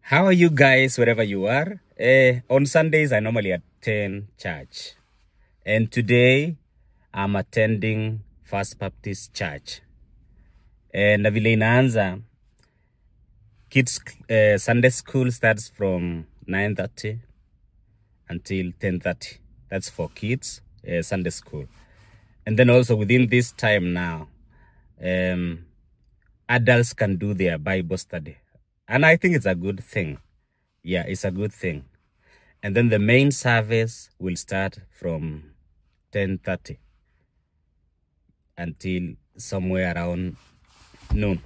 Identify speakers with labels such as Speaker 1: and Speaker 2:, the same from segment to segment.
Speaker 1: How are you guys wherever you are? On Sundays, I normally attend church. And today, I'm attending First Baptist Church. Na vile inaanza, kids Sunday school starts from 9:30 until 10:30. That's for kids, Sunday school. And then also within this time now, adults can do their Bible study. And I think it's a good thing. Yeah, it's a good thing. And then the main service will start from 10:30 until somewhere around noon.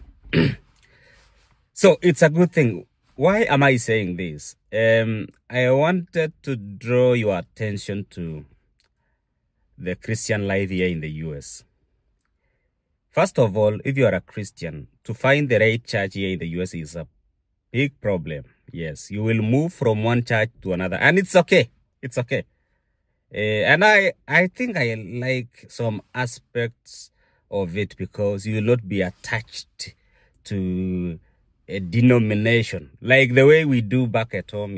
Speaker 1: So it's a good thing. Why am I saying this? I wanted to draw your attention to the Christian life here in the US. First of all, if you are a Christian, to find the right church here in the US is a big problem. Yes, you will move from one church to another, and it's okay. It's okay. And I think I like some aspects of it because you will not be attached to a denomination like the way we do back at home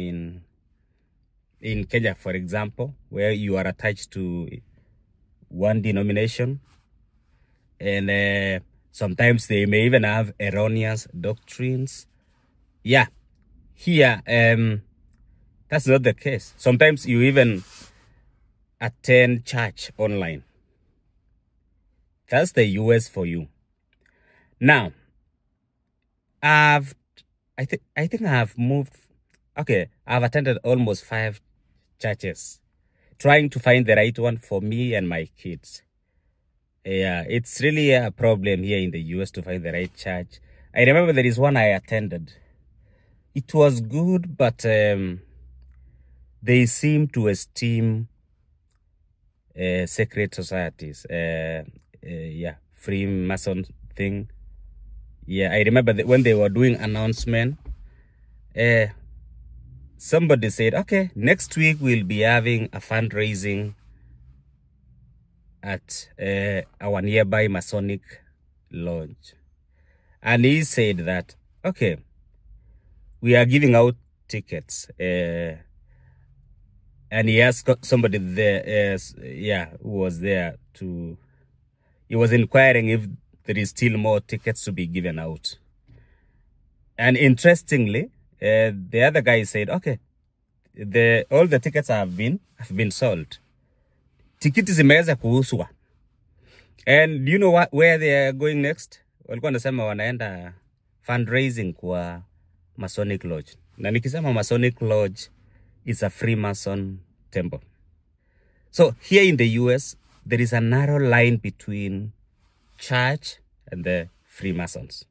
Speaker 1: in Kenya, for example, where you are attached to one denomination, and sometimes they may even have erroneous doctrines. Yeah, here that's not the case. Sometimes you even attend church online. That's the US for you. Now, I think I've moved. Okay, I've attended almost 5 churches, trying to find the right one for me and my kids. Yeah, it's really a problem here in the US to find the right church. I remember there is one I attended. It was good, but they seem to esteem secret societies. Yeah, Freemason thing. Yeah, I remember that when they were doing announcement, somebody said, okay, next week we'll be having a fundraising at our nearby Masonic lodge. And he said that, okay, we are giving out tickets. And he asked somebody there, who was there he was inquiring if there is still more tickets to be given out. And interestingly, the other guy said, okay, all the tickets have been sold. Tikiti zimeweza kuuzwa. And do you know where they are going next? Walikuwa wanasema wanaenda fundraising kwa Masonic Lodge. Na nikisema Masonic Lodge is a Freemason temple. So here in the US, there is a narrow line between church and the Freemasons.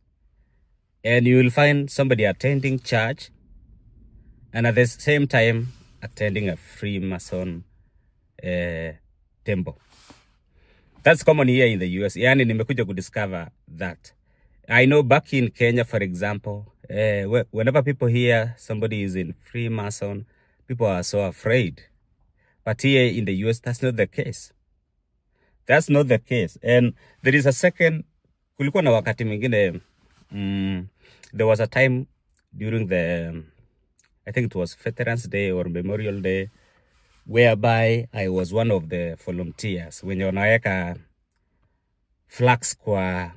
Speaker 1: And you will find somebody attending church and at the same time attending a Freemason temple. That's common here in the US. Yani nimekuja kudiscover that. I know back in Kenya, for example, whenever people hear somebody is in Freemason, people are so afraid. But here in the US, that's not the case. That's not the case. And there is a second, kulikuwa na wakati mwingine, there was a time during I think it was Veterans Day or Memorial Day, whereby I was one of the volunteers. When wanaweka flags kwa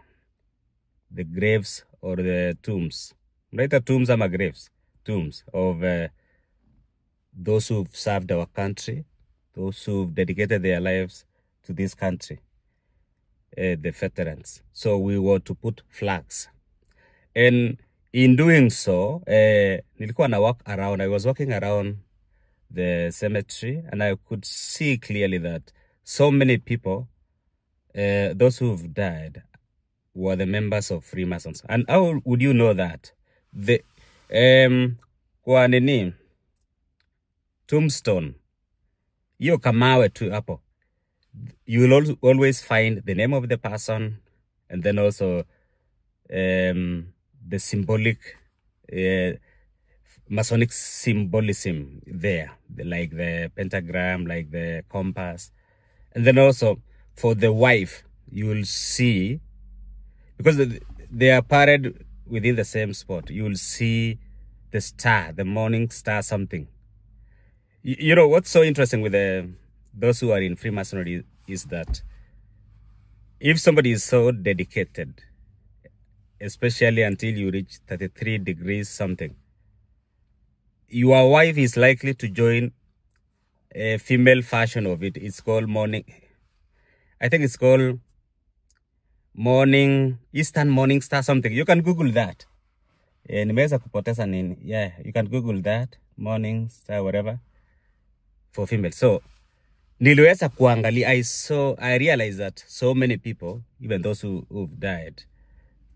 Speaker 1: the graves or the tombs. Right, tombs ama graves? Tombs of those who've served our country, those who've dedicated their lives to this country, the veterans. So we were to put flags. And in doing so, nilikuwa na walk around. I was walking around the cemetery and I could see clearly that so many people, those who've died, were the members of Freemasons. And how would you know that? Kwa nini tombstone, hiyo kamawe tu hapo, you will always find the name of the person and then also the symbolic Masonic symbolism there, like the pentagram, like the compass. And then also for the wife, you will see, because they are parted within the same spot, you will see the star, the morning star something. You know, what's so interesting with those who are in Freemasonry is that if somebody is so dedicated, especially until you reach 33 degrees something, your wife is likely to join a female version of it. It's called morning. I think it's called morning, Eastern morning star something. You can Google that. Nimeweza kupoteza nini. Yeah, you can Google that. Morning star, whatever. For female. So, niliweza kuangalia. I realized that so many people, even those who've died,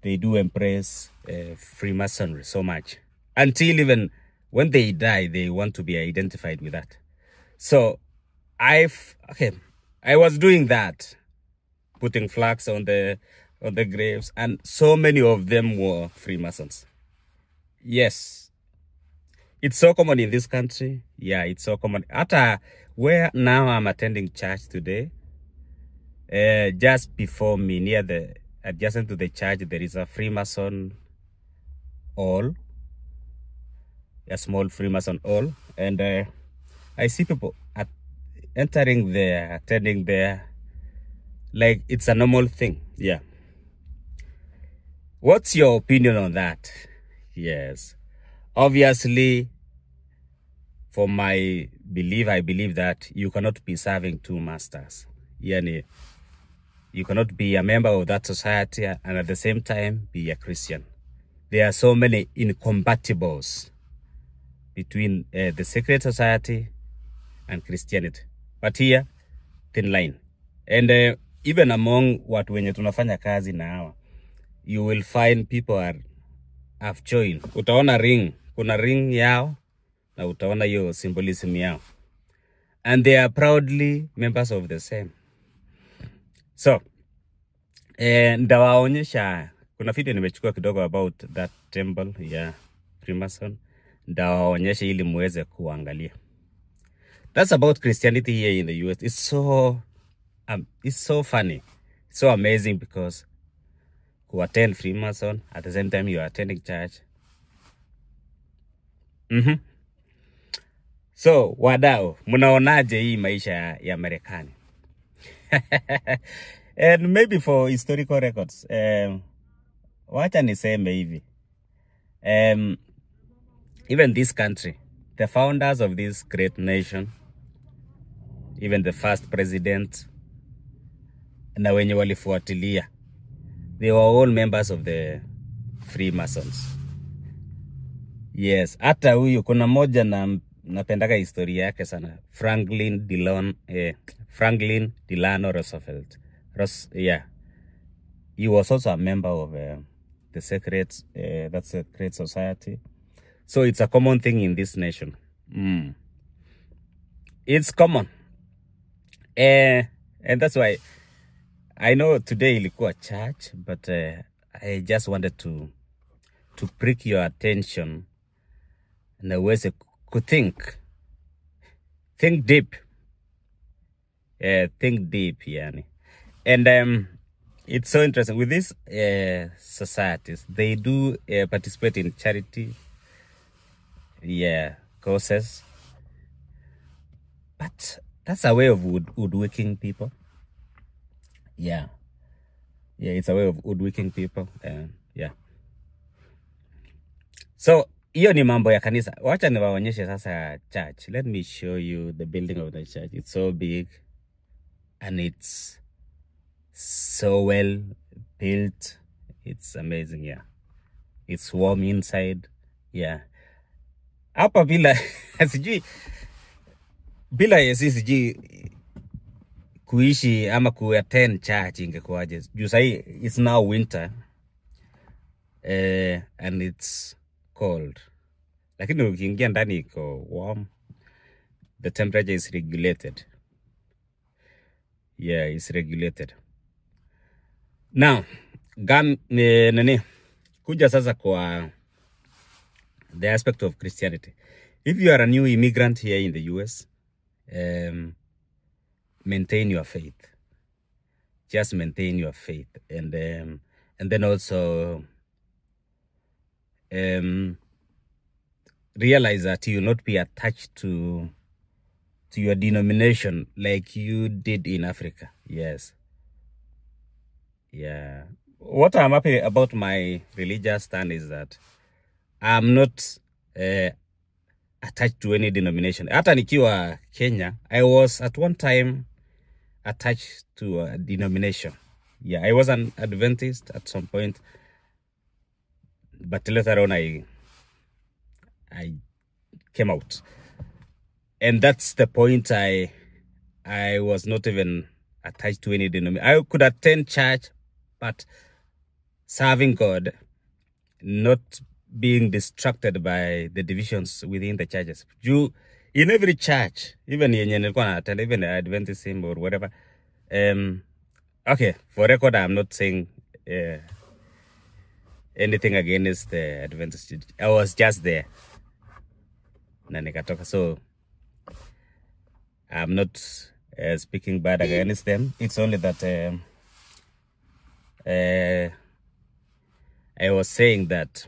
Speaker 1: they do embrace Freemasonry so much. Until even when they die, they want to be identified with that. So, I was doing that, putting flags on the graves, and so many of them were Freemasons. Yes. It's so common in this country. Yeah, it's so common. Where now I'm attending church today, just before me, adjacent to the church, there is a Freemason hall, a small Freemason hall, and I see people entering there, attending there, like it's a normal thing. Yeah. What's your opinion on that? Yes. Obviously, for my belief, I believe that you cannot be serving two masters. Yani, you cannot be a member of that society and at the same time be a Christian. There are so many incompatibles between the secret society and Christianity. But here, thin line. And even among watu wenye tunafanya kazi na hawa, you will find people have joined. Utaona ring. Kuna ring yao na utaona hiyo symbolism yao. And they are proudly members of the same. So, ndawaonyesha, kuna video nimechukua kidogo about that temple, yeah, Freemason. Ndawaonyesha ili muweze kuangalia. That's about Christianity here in the US. It's so funny. It's so amazing because who attend Freemason, at the same time you are attending church. So, wadau, munaonaje hii maisha ya Marekani? And maybe for historical records, wacha niseme hivi. Even this country, the founders of this great nation, even the first president, na wenye walifuatilia, they were all members of the Freemasons. Yes, hata huyu kuna moja napendaka historia yake sana, Franklin Delano Roosevelt. Yeah, he was also a member of the secret, that's a great society. So it's a common thing in this nation. It's common, and that's why I know today ilikuwa church, but I just wanted to prick your attention na uweze kuthink. Think deep. Think deep, yani. And it's so interesting. With these societies, they do participate in charity, causes. But that's a way of woodworking people. Yeah, it's a way of woodworking people. Yeah. So, hiyo ni mambo ya kanisa. Wacha niwaonyeshe sasa church. Let me show you the building of the church. It's so big and it's so well built. It's amazing, yeah. It's warm inside, yeah. Hapa bila sijui kuishi ama kuattend church ingekuwaje. Juu sahi it's now winter and it's cold. Lakini ukiingia ndani iko warm. The temperature is regulated. Yeah, it's regulated. Now, kuja sasa kwa the aspect of Christianity. If you are a new immigrant here in the US, maintain your faith. Just maintain your faith, and then also realize that you will not be attached to your denomination like you did in Africa. Yes. Yeah. What I'm happy about my religious stand is that I'm not attached to any denomination. Hata nikiwa Kenya, I was at one time attached to a denomination. Yeah, I was an Adventist at some point, but later on I came out. And that's the point. I was not even attached to any denomination. I could attend church, but serving God, not being distracted by the divisions within the churches. In every church, even even the Adventism or whatever. Okay, for record, I'm not saying anything against the Adventist church. I was just there. So I'm not speaking bad against them. It's only that I was saying that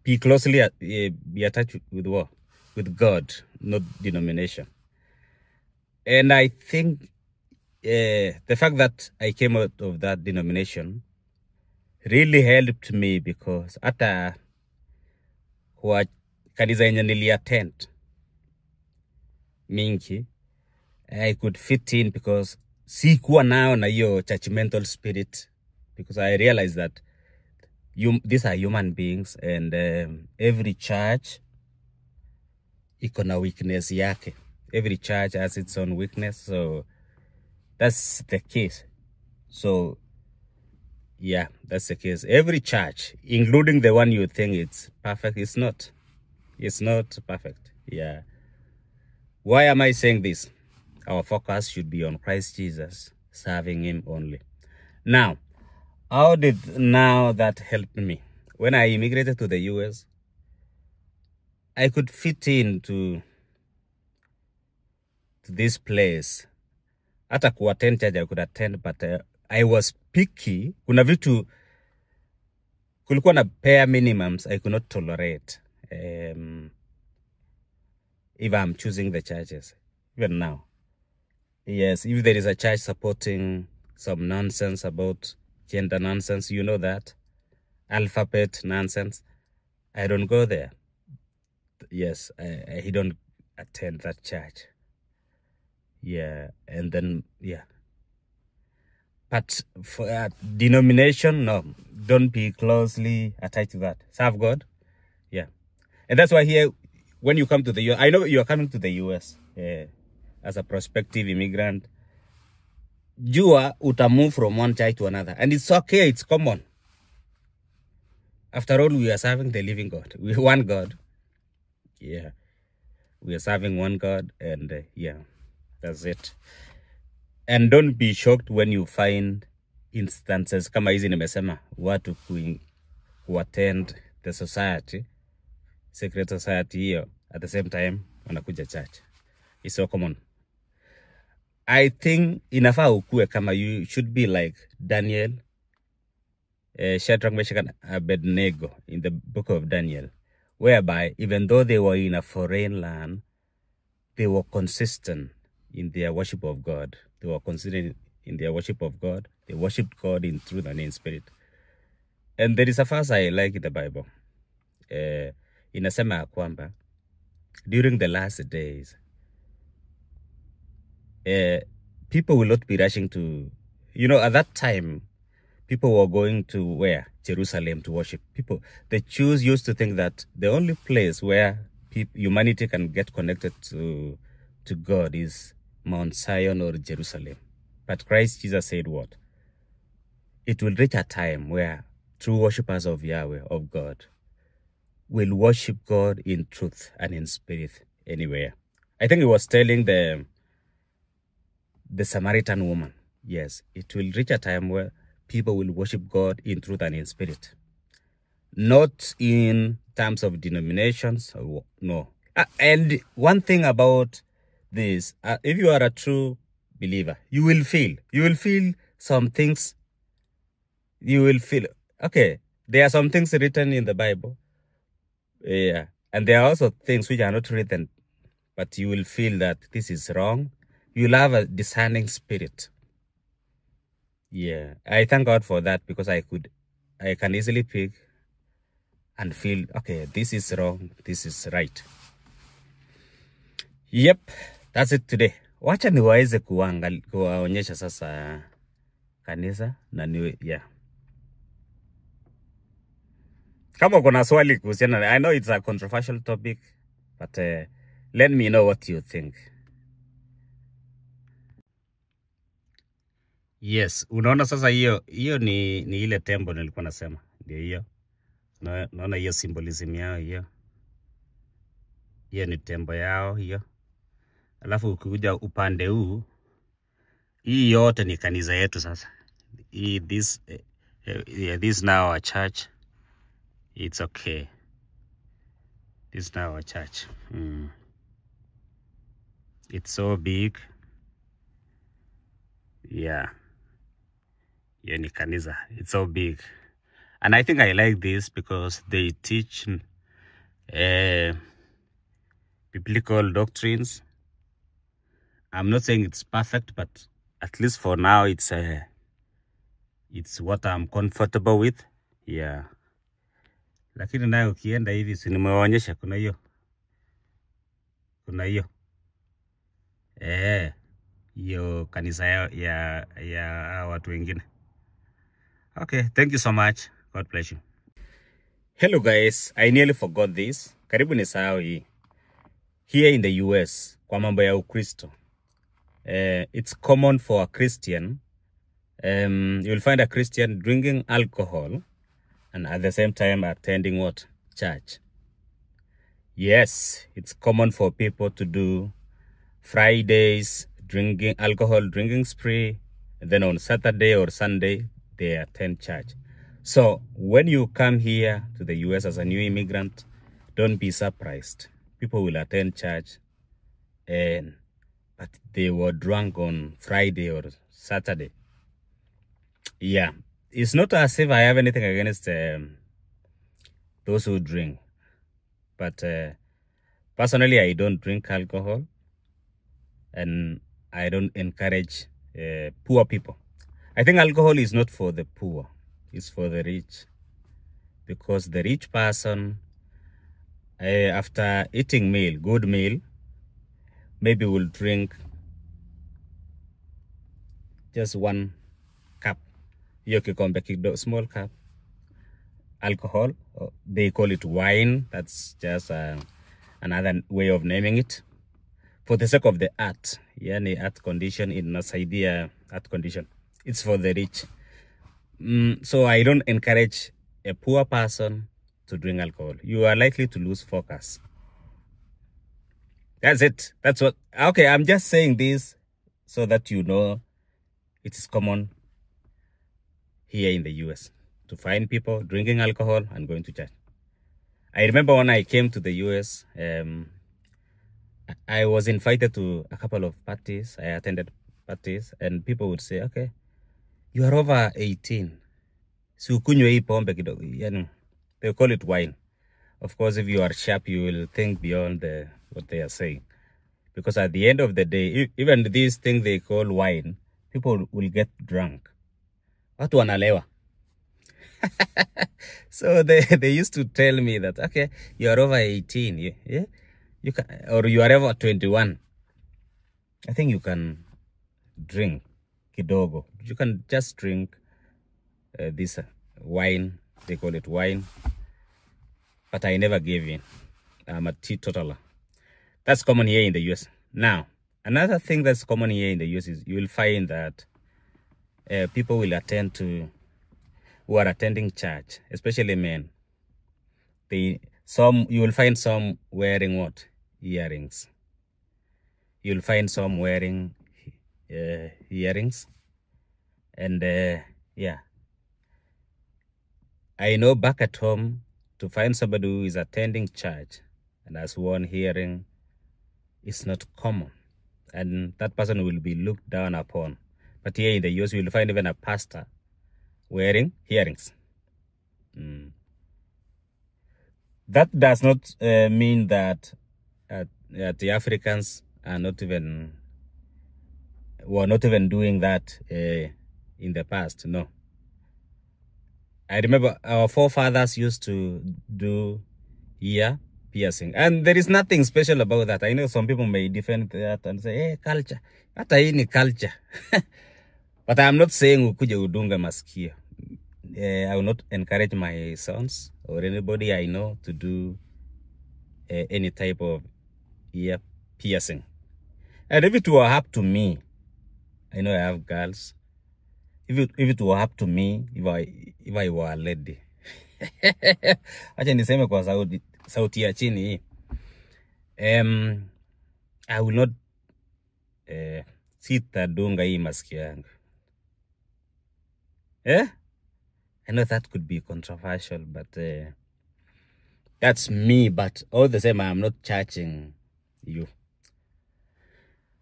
Speaker 1: be closely be attached with God, not denomination. And I think the fact that I came out of that denomination really helped me, because hata kwa kanisa yenye niliattend mingi, I could fit in because sikuwa nao na hiyo judgmental spirit, because I realized that these are human beings, and every church iko na weakness yake. Every church has its own weakness, so that's the case. So yeah, that's the case. Every church, including the one you think it's perfect, it's not. It's not perfect. Yeah. Why am I saying this? Our focus should be on Christ Jesus, serving him only. Now, how did that help me? When I immigrated to the US, I could fit into this place. Hata kuattend church, I could attend, but I was picky. Kuna vitu, kulikuwa na bare minimums I could not tolerate. If I'm choosing the churches, even now. Yes, if there is a church supporting some nonsense about gender nonsense, you know that, alphabet nonsense, I don't go there. Yes, I don't attend that church. Yeah, and then, yeah. But for denomination, no, don't be closely attached to that. Serve God. Yeah. And that's why here, when you come to the US, I know you're coming to the US as a prospective immigrant. Jua uta move from one church to another. And it's okay, it's common. After all, we are serving the living God. We one God. Yeah. We are serving one God, and yeah, that's it. And don't be shocked when you find instances kama hizi nimesema, watu attend the society, secret society hiyo, at the same time wanakuja church. It's so common. I think inafaa ukue kama, you should be like Daniel, Shadrach, Meshach, and Abednego in the book of Daniel, whereby even though they were in a foreign land, they were consistent in their worship of God. They were consistent in their worship of God. They worshipped God in truth and in spirit. And there is a verse I like in the Bible. Inasema kwamba, during the last days, people will not be rushing to, at that time, people were going to where? Jerusalem to worship. The Jews used to think that the only place where humanity can get connected to God is Mount Zion or Jerusalem. But Christ Jesus said what? It will reach a time where true worshippers of Yahweh, of God, will worship God in truth and in spirit anywhere. I think he was telling the Samaritan woman, yes, it will reach a time where people will worship God in truth and in spirit. Not in terms of denominations, no. And one thing about this, if you are a true believer, you will feel some things. You will feel, okay, there are some things written in the Bible. Yeah, And there are also things which are not written, but you will feel that this is wrong. You'll have a discerning spirit. Yeah, I thank God for that, because I can easily pick and feel, okay, this is wrong, this is right. Yep, that's it today. Wacha niweze kuwaonyesha sasa kanisa na niwe, yeah. Kama kuna swali kuhusiana, I know it's a controversial topic, but let me know what you think. Yes, unaona sasa hiyo ni ile tembo nilikuwa nasema. Ndio hiyo. Naona hiyo symbolism yao hiyo. Hiyo ni tembo yao hiyo. Alafu ukikuja upande huu, hii yote ni kanisa yetu sasa. This now our church. It's okay. This now our church. It's so big. Yeah. Yeah, ni kanisa. It's so big. And I think I like this because they teach biblical doctrines. I'm not saying it's perfect, but at least for now, it's what I'm comfortable with. Yeah. Lakini nayo ukienda hivi, si nimewaonyesha kuna hiyo. Kuna hiyo. Hiyo kanisa ya watu wengine. Okay, thank you so much. God bless you. Hello guys, I nearly forgot this. Karibu nisahau hii. Here in the US, kwa mambo ya Ukristo, it's common for a Christian, you'll find a Christian drinking alcohol and at the same time attending what? Church. Yes, it's common for people to do Fridays drinking spree, and then on Saturday or Sunday they attend church. So when you come here to the US as a new immigrant, don't be surprised. People will attend church, but they were drunk on Friday or Saturday. Yeah, it's not as if I have anything against those who drink, but personally I don't drink alcohol, and I don't encourage poor people. I think alcohol is not for the poor, it's for the rich, because the rich person, after eating good meal, maybe will drink just 1 cup, small cup, alcohol. They call it wine. That's just another way of naming it, for the sake of the art. Yani art condition inasaidia art condition. It's for the rich. So I don't encourage a poor person to drink alcohol. You are likely to lose focus. That's it. That's what. Okay, I'm just saying this so that you know it is common here in the US to find people drinking alcohol and going to church. I remember when I came to the US, I was invited to a couple of parties. I attended parties, and people would say, okay, you are over 18. So they call it wine. Of course, if you are sharp, you will think beyond what they are saying. Because at the end of the day, even these things they call wine, people will get drunk. Watu wanalewa. So they used to tell me that, okay, you are over 18, yeah? You can, or you are over 21. I think you can drink kidogo. You can just drink this wine. They call it wine. But I never gave in. I'm a teetotaler. That's common here in the US. Now, another thing that's common here in the US is you will find that people will who are attending church, especially men. You will find some wearing what? Earrings. You'll find some wearing earrings. And yeah. I know back at home, to find somebody who is attending church and has one earring is not common. And that person will be looked down upon. But here in the US, you will find even a pastor wearing earrings. That does not mean that the Africans are not even were not even doing that in the past. No. I remember our forefathers used to do ear piercing, and there is nothing special about that. I know some people may defend that and say, hey, culture. Hata hii ni culture. But I'm not saying ukuje udunga masikio. I will not encourage my sons or anybody I know to do any type of ear piercing. And if it were up to me, I know I have girls. If it were up to me, if I were a lady, acha niseme kwa sauti ya chini hii. I will not sitadunga hii masikio yangu. I know that could be controversial, but that's me. But all the same, I'm not charging you.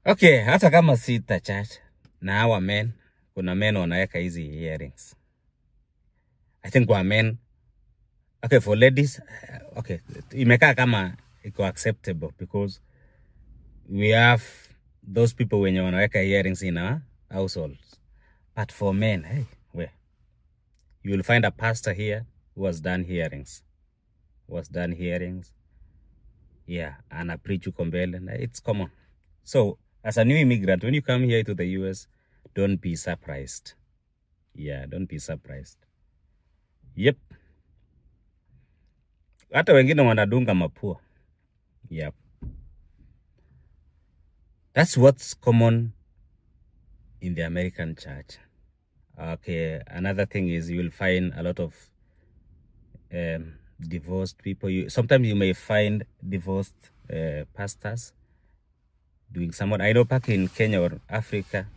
Speaker 1: Okay, hata kama sita charge na hawa men, kuna men wanaweka hizi earrings. I think kwa men, okay, for ladies, okay, imekaa kama iko acceptable because we have those people wenye wanaweka earrings in our households. But for men, hey, where? You will find a pastor here who has done hearings. Yeah, and I preach ukombele. It's common. So, as a new immigrant, when you come here to the US, don't be surprised. Yeah, don't be surprised. Yep. Hata wengine wanadunga mapua. Yep. That's what's common in the American church. Okay, another thing is you will find a lot of divorced people. Sometimes you may find divorced pastors doing someone. I know back in Kenya or Africa,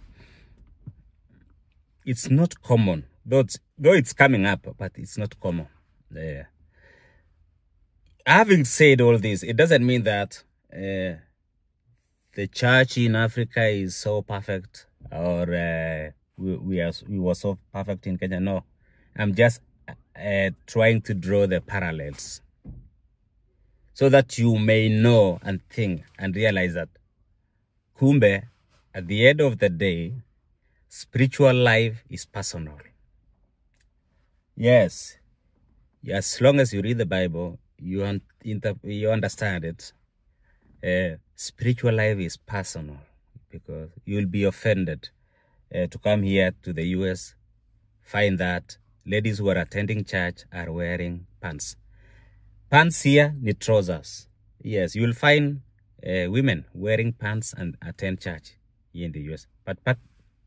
Speaker 1: it's not common. Though it's coming up, but it's not common. Having said all this, it doesn't mean that the church in Africa is so perfect, or we were so perfect in Kenya. No, I'm just trying to draw the parallels so that you may know and think and realize that kumbe, at the end of the day, spiritual life is personal. Yes, as long as you read the Bible, you understand it. Spiritual life is personal, because you will be offended to come here to the US, find that ladies who are attending church are wearing pants. Pants here need trousers. Yes, you will find women wearing pants and attend church here in the US. But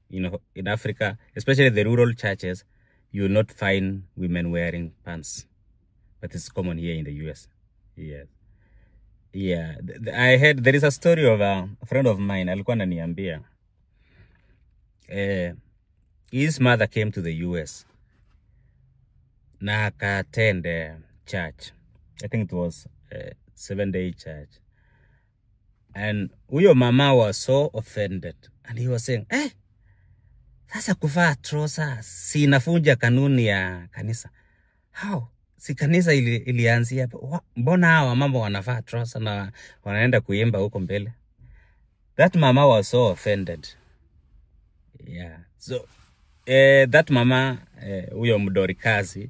Speaker 1: you know, in Africa, especially the rural churches, you will not find women wearing pants. But it's common here in the US. Yes. Yeah, I heard there is a story of a friend of mine, alikuwa ananiambia. His mother came to the US na aka attend church. I think it was a 7-day church. And huyo mama was so offended. And he was saying, sasa kuvaa trousers si inafunja kanuni ya kanisa. How? Si kanisa ilianzia mbona hawa mama wanavaa trousers na wanaenda kuimba huko mbele? That mama was so offended. Yeah. So that mama, huyo mdorikazi,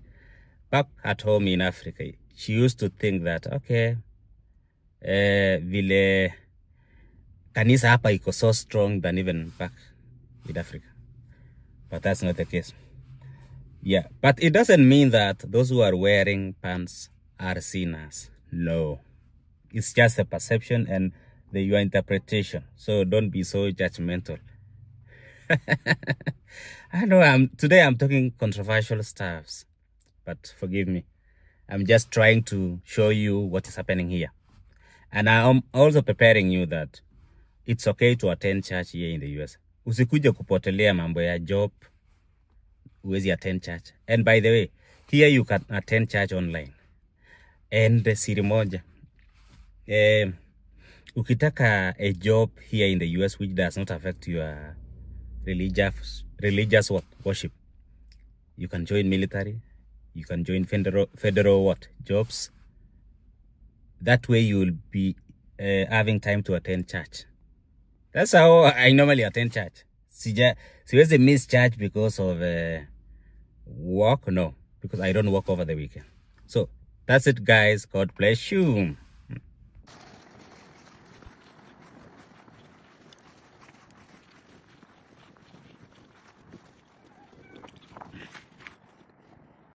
Speaker 1: back at home in Africa, she used to think that, okay, vile kanisa hapa iko so strong than even back in Africa. But that's not the case. Yeah, but it doesn't mean that those who are wearing pants are sinners. No. It's just a perception and your interpretation. So don't be so judgmental. I know today I'm talking controversial stuffs, but forgive me. I'm just trying to show you what is happening here. And I'm also preparing you that it's okay to attend church here in the US. Usikuje kupotelea mambo ya job, uwezi attend church. And by the way, here you can attend church online. And siri moja, ukitaka a job here in the US which does not affect your religious worship, you can join military, you can join federal jobs, That way you will be having time to attend church. That's how I normally attend church. Siwezi miss church because of work. No, because I don't work over the weekend. So that's it, guys. God bless you.